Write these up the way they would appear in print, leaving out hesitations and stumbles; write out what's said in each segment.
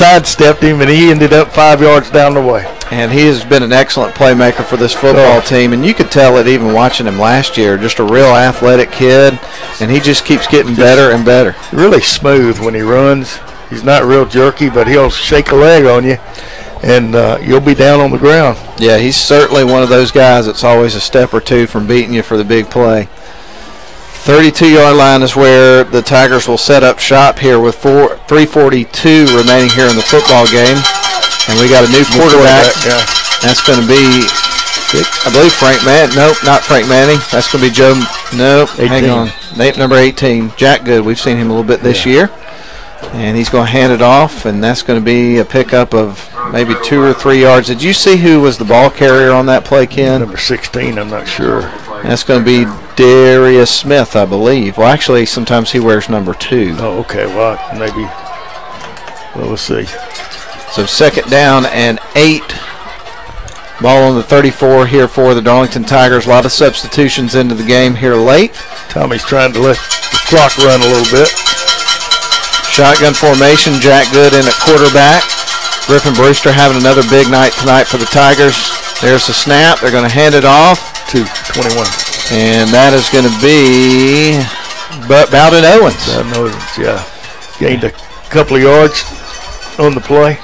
sidestepped him, and he ended up 5 yards down the way. And he has been an excellent playmaker for this football team, and you could tell it even watching him last year. Just a real athletic kid, and he just keeps getting better and better. Really smooth when he runs. He's not real jerky, but he'll shake a leg on you, and you'll be down on the ground. Yeah, he's certainly one of those guys that's always a step or two from beating you for the big play. 32-yard line is where the Tigers will set up shop here with 3:42 remaining here in the football game. And we got a new quarterback. Yeah. That's going to be, I believe, Frank Manning. Nope, not Frank Manning. That's going to be Joe. Nope, 18. Hang on. Number 18, Jack Good. We've seen him a little bit this year. And he's going to hand it off, and that's going to be a pickup of maybe 2 or 3 yards. Did you see who was the ball carrier on that play, Ken? Number 16, I'm not sure. That's going to be Darius Smith, I believe. Well, actually, sometimes he wears number 2. Oh, okay. Well, maybe. Well, we'll see. So 2nd down and 8. Ball on the 34 here for the Darlington Tigers. A lot of substitutions into the game here late. Tommy's trying to let the clock run a little bit. Shotgun formation, Jack Good in at quarterback. Griffin Brewster having another big night tonight for the Tigers. There's the snap. They're going to hand it off. To 21. And that is going to be Bowden Owens. Bowden Owens, yeah. Gained a couple of yards on the play.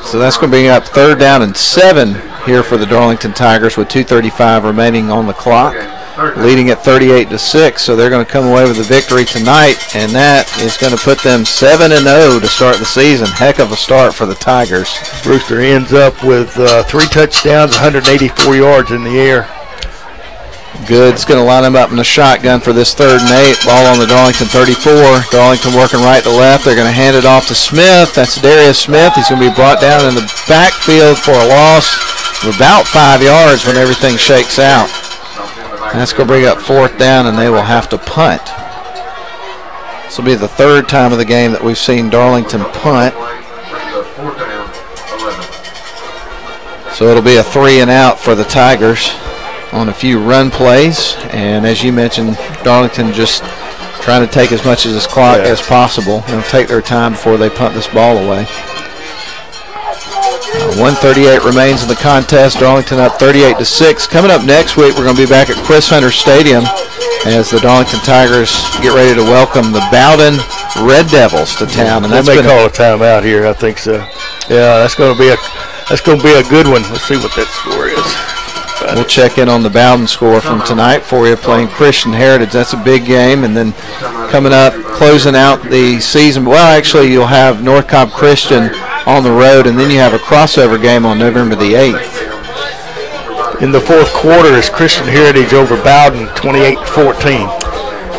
So that's going to bring up 3rd down and 7 here for the Darlington Tigers with 2:35 remaining on the clock. Leading at 38-6, so they're going to come away with a victory tonight, and that is going to put them 7-0 to start the season. Heck of a start for the Tigers. Brewster ends up with 3 touchdowns, 184 yards in the air. Good's going to line him up in the shotgun for this 3rd and 8. Ball on the Darlington 34. Darlington working right to left. They're going to hand it off to Smith. That's Darius Smith. He's going to be brought down in the backfield for a loss of about 5 yards when everything shakes out. That's going to bring up 4th down, and they will have to punt. This will be the 3rd time of the game that we've seen Darlington punt. So it'll be a 3 and out for the Tigers on a few run plays. And as you mentioned, Darlington just trying to take as much of this clock as possible. They'll take their time before they punt this ball away. 1:38 remains in the contest. Darlington up 38-6. Coming up next week, we're going to be back at Chris Hunter Stadium as the Darlington Tigers get ready to welcome the Bowden Red Devils to town. And they may call a timeout here, I think so. Yeah, that's going to be a good one. Let's see what that score is. We'll check in on the Bowden score from tonight for you, playing Christian Heritage. That's a big game. And then coming up, closing out the season. Well, actually, you'll have North Cobb Christian on the road, and then you have a crossover game on November the 8th. In the 4th quarter is Christian Heritage over Bowden, 28-14.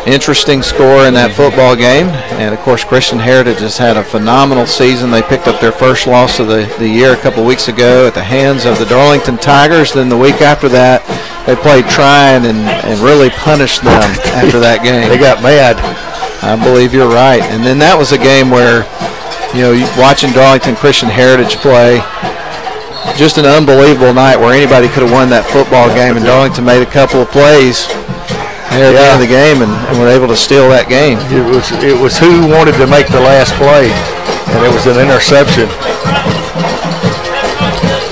Interesting score in that football game. And, of course, Christian Heritage has had a phenomenal season. They picked up their first loss of the year a couple weeks ago at the hands of the Darlington Tigers. Then the week after that, they played Trion and really punished them after that game. They got mad. I believe you're right. And then that was a game where, you know, watching Darlington Christian Heritage play, just an unbelievable night where anybody could have won that football game, and Darlington made a couple of plays there at the end of the game and were able to steal that game. It was who wanted to make the last play, and it was an interception.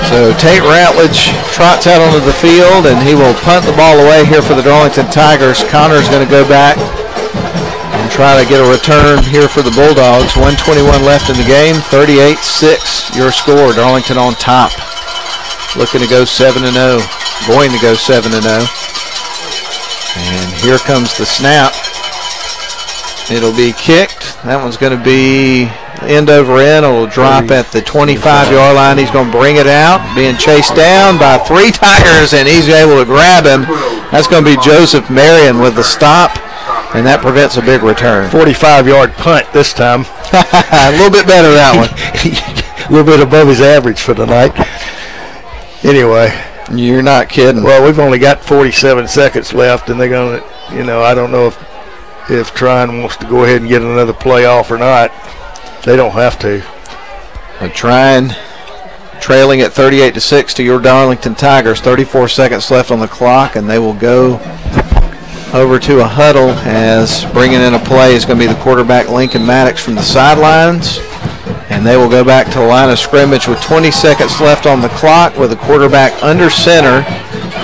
So Tate Ratledge trots out onto the field, and he will punt the ball away here for the Darlington Tigers. Connor's going to go back and try to get a return here for the Bulldogs. 1:21 left in the game. 38-6 your score. Darlington on top. Looking to go 7-0. Going to go 7-0. And here comes the snap. It'll be kicked. That one's going to be end over end. It'll drop at the 25-yard line. He's going to bring it out. Being chased down by 3 Tigers, and he's able to grab him. That's going to be Joseph Marion with the stop. And that prevents a big return. 45-yard punt this time. A little bit better that one. A little bit above his average for the night. Anyway. You're not kidding. Well, we've only got 47 seconds left, and they're going to, I don't know if Trion wants to go ahead and get another play off or not. They don't have to. Trion trailing at 38-6 to your Darlington Tigers. 34 seconds left on the clock, and they will go over to a huddle as bringing in a play is going to be the quarterback Lincoln Maddox from the sidelines. And they will go back to the line of scrimmage with 20 seconds left on the clock with the quarterback under center.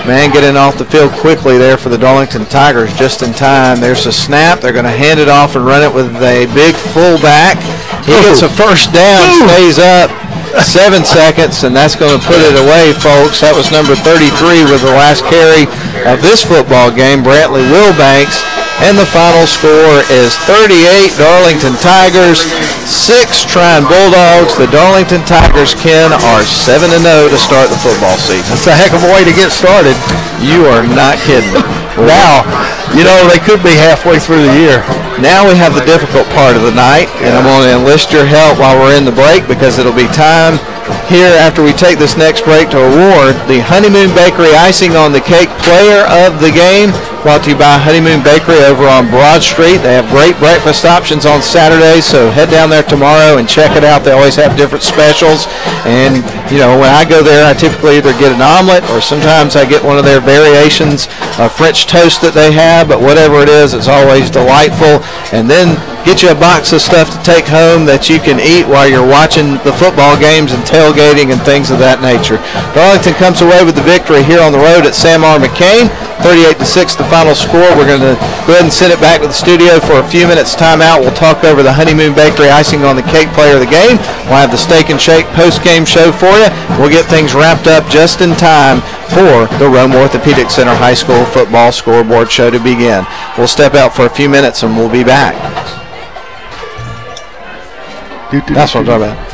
Man getting off the field quickly there for the Darlington Tigers just in time. There's a snap. They're going to hand it off and run it with a big fullback. He gets a first down, stays up 7 seconds, and that's going to put it away, folks. That was number 33 with the last carry of this football game, Brantley Wilbanks. And the final score is 38 Darlington Tigers, 6 Trion Bulldogs. The Darlington Tigers, Ken, are 7-0 to start the football season. That's a heck of a way to get started. You are not kidding. Now, they could be halfway through the year. Now we have the difficult part of the night, and I'm going to enlist your help while we're in the break because it'll be time here after we take this next break to award the Honeymoon Bakery Icing on the Cake Player of the Game, brought to you by Honeymoon Bakery over on Broad Street. They have great breakfast options on Saturdays, so head down there tomorrow and check it out. They always have different specials, and when I go there, I typically either get an omelet or sometimes I get one of their variations of French toast that they have, but whatever it is, it's always delightful. And then get you a box of stuff to take home that you can eat while you're watching the football games and tailgating and things of that nature. Darlington comes away with the victory here on the road at Sam R. McCain. 38-6 the final score. We're going to go ahead and send it back to the studio for a few minutes timeout. We'll talk over the Honeymoon Bakery Icing on the Cake Player of the Game. We'll have the Steak and Shake post-game show for you. We'll get things wrapped up just in time for the Rome Orthopedic Center High School football scoreboard show to begin. We'll step out for a few minutes and we'll be back. That's what I'm talking about.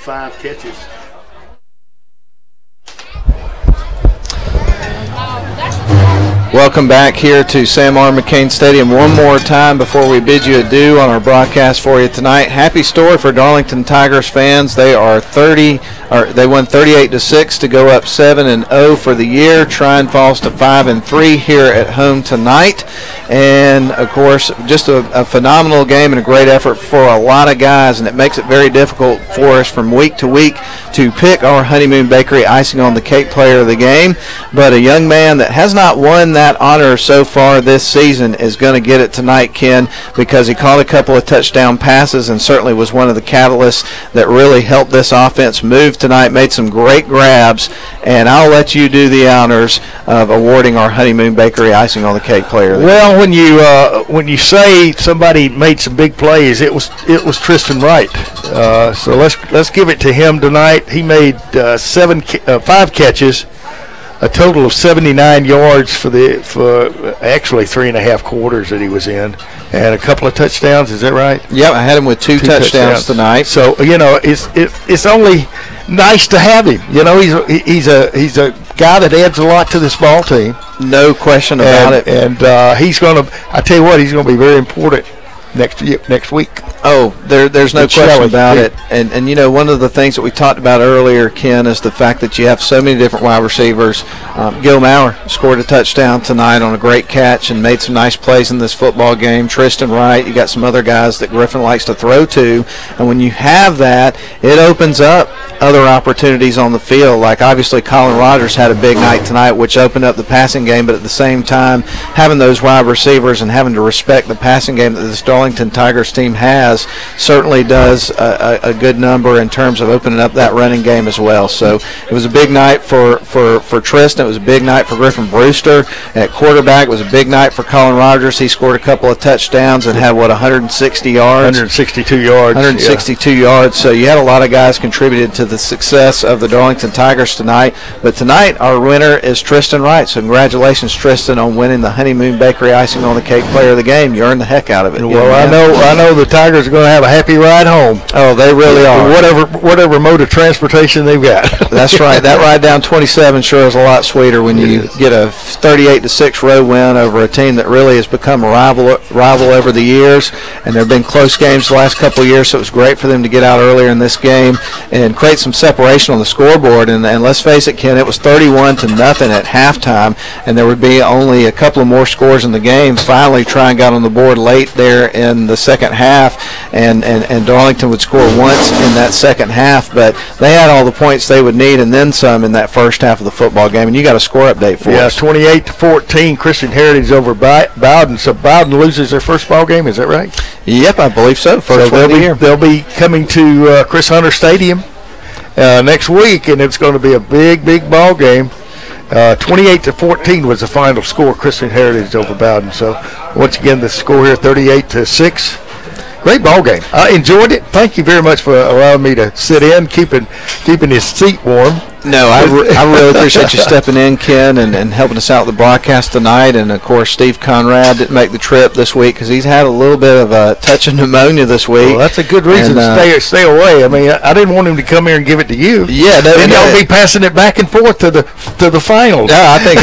5 catches. Welcome back here to Sam R. McCain Stadium one more time before we bid you adieu on our broadcast for you tonight. Happy story for Darlington Tigers fans. They won 38-6 to go up 7-0 for the year. Trion falls to 5-3 here at home tonight. And of course, just a phenomenal game and a great effort for a lot of guys, and it makes it very difficult for us from week to week to pick our Honeymoon Bakery icing on the cake player of the game. But a young man that has not won that honor so far this season is going to get it tonight, Ken, because he caught a couple of touchdown passes and certainly was one of the catalysts that really helped this offense move tonight, made some great grabs, and I'll let you do the honors of awarding our Honeymoon Bakery icing on the cake player of the game. Well, when you say somebody made some big plays, it was Tristan Wright. So let's give it to him tonight. He made 5 catches, a total of 79 yards for actually 3.5 quarters that he was in, and a couple of touchdowns. Is that right? Yep, I had him with two touchdowns tonight. So it's only nice to have him. He's a guy that adds a lot to this ball team. No question about it. And he's going to. I tell you what, he's going to be very important next week. Oh, there's no question about it. And one of the things that we talked about earlier, Ken, is the fact that you have so many different wide receivers. Gil Maurer scored a touchdown tonight on a great catch and made some nice plays in this football game. Tristan Wright, you got some other guys that Griffin likes to throw to. And when you have that, it opens up other opportunities on the field. Like obviously Colin Rogers had a big night tonight, which opened up the passing game, but at the same time, having those wide receivers and having to respect the passing game that this Darlington Tigers team has certainly does a good number in terms of opening up that running game as well. So it was a big night for Tristan. It was a big night for Griffin Brewster at quarterback. It was a big night for Colin Rogers. He scored a couple of touchdowns and had 160 yards. 162 yards. 162 yards. So you had a lot of guys contributed to the success of the Darlington Tigers tonight. But tonight our winner is Tristan Wright. So congratulations, Tristan, on winning the Honeymoon Bakery icing on the cake player of the game. You earned the heck out of it. Well, I know the Tigers are going to have a happy ride home. Oh, they really are. Whatever mode of transportation they've got. That's right. That ride down 27 sure is a lot sweeter when you get a 38-6 road win over a team that really has become a rival over the years. And there have been close games the last couple of years, so it was great for them to get out earlier in this game and create some separation on the scoreboard. And let's face it, Ken, it was 31-0 at halftime, and there would be only a couple of more scores in the game. Finally, Trion got on the board late there in the second half, and Darlington would score once in that second half, but they had all the points they would need and then some in that first half of the football game. And you got a score update for us. 28-14, Christian Heritage over Bowden. So Bowden loses their first ball game, is that right? Yep, I believe so. First win of the year. They'll be coming to Chris Hunter Stadium next week, and it's going to be a big ball game. 28-14 was the final score, Christian Heritage over Bowden. So once again, the score here 38-6. Great ball game. I enjoyed it. Thank you very much for allowing me to sit in, keeping his seat warm. No, I really appreciate you stepping in, Ken, and helping us out with the broadcast tonight. And, of course, Steve Conrad didn't make the trip this week because he's had a little bit of a touch of pneumonia this week. Well, that's a good reason to stay away. I mean, I didn't want him to come here and give it to you. Yeah. And y'all be passing it back and forth to the finals. Yeah, I think,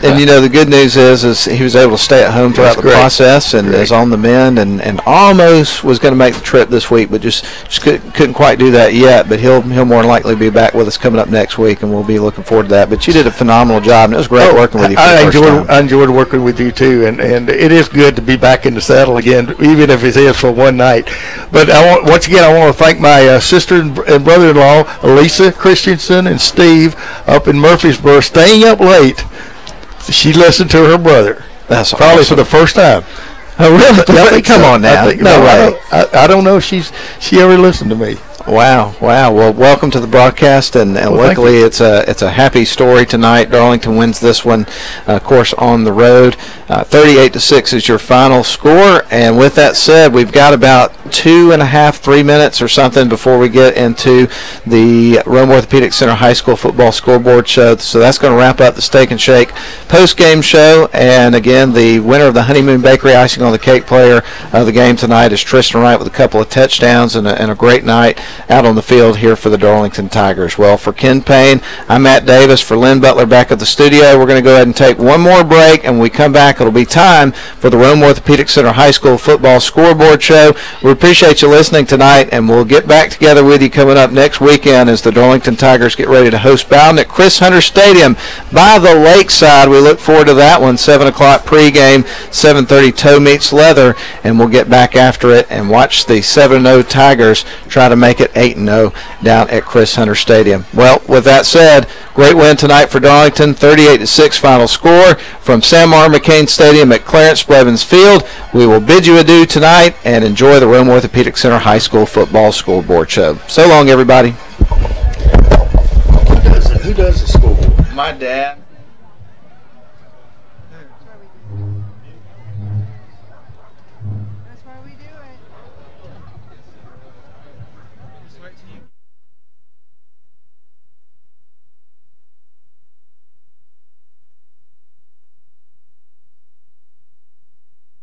and the good news is he was able to stay at home throughout the process and is on the mend and almost was going to make the trip this week, but just couldn't quite do that yet. But he'll more than likely be back with us coming up next week, and we'll be looking forward to that. But you did a phonamenal job, and it was great working with you. I enjoyed working with you too, and it is good to be back in the saddle again, even if it is for one night. But I want to thank my sister and brother-in-law, Elisa Christensen and Steve, up in Murfreesboro, staying up late. She listened to her brother. That's probably awesome. for the first time. Oh, really? Come on now. No way. I don't know if she ever listened to me. Wow. Well, welcome to the broadcast, and luckily it's a happy story tonight. Darlington wins this one, of course, on the road. 38-6 is your final score, and with that said, we've got about 3 minutes or something before we get into the Rome Orthopedic Center High School football scoreboard show. So that's going to wrap up the Steak and Shake post-game show. And again, the winner of the Honeymoon Bakery icing on the cake player of the game tonight is Tristan Wright with a couple of touchdowns and a great night. out on the field here for the Darlington Tigers. Well, for Ken Payne, I'm Matt Davis. For Lynn Butler back at the studio, we're going to go ahead and take one more break, and when we come back, it'll be time for the Rome Orthopedic Center High School Football Scoreboard Show. We appreciate you listening tonight, and we'll get back together with you coming up next weekend as the Darlington Tigers get ready to host Bowden at Chris Hunter Stadium by the Lakeside. We look forward to that one. 7 o'clock pregame, 7:30 toe meets leather, and we'll get back after it and watch the 7-0 Tigers try to make it 8-0 down at Chris Hunter Stadium. Well, with that said, great win tonight for Darlington, 38-6 final score from Sam R. McCain Stadium at Clarence Blevins Field. We will bid you adieu tonight and enjoy the Rome Orthopedic Center High School Football Scoreboard Show. So long, everybody. Who does the scoreboard? My dad.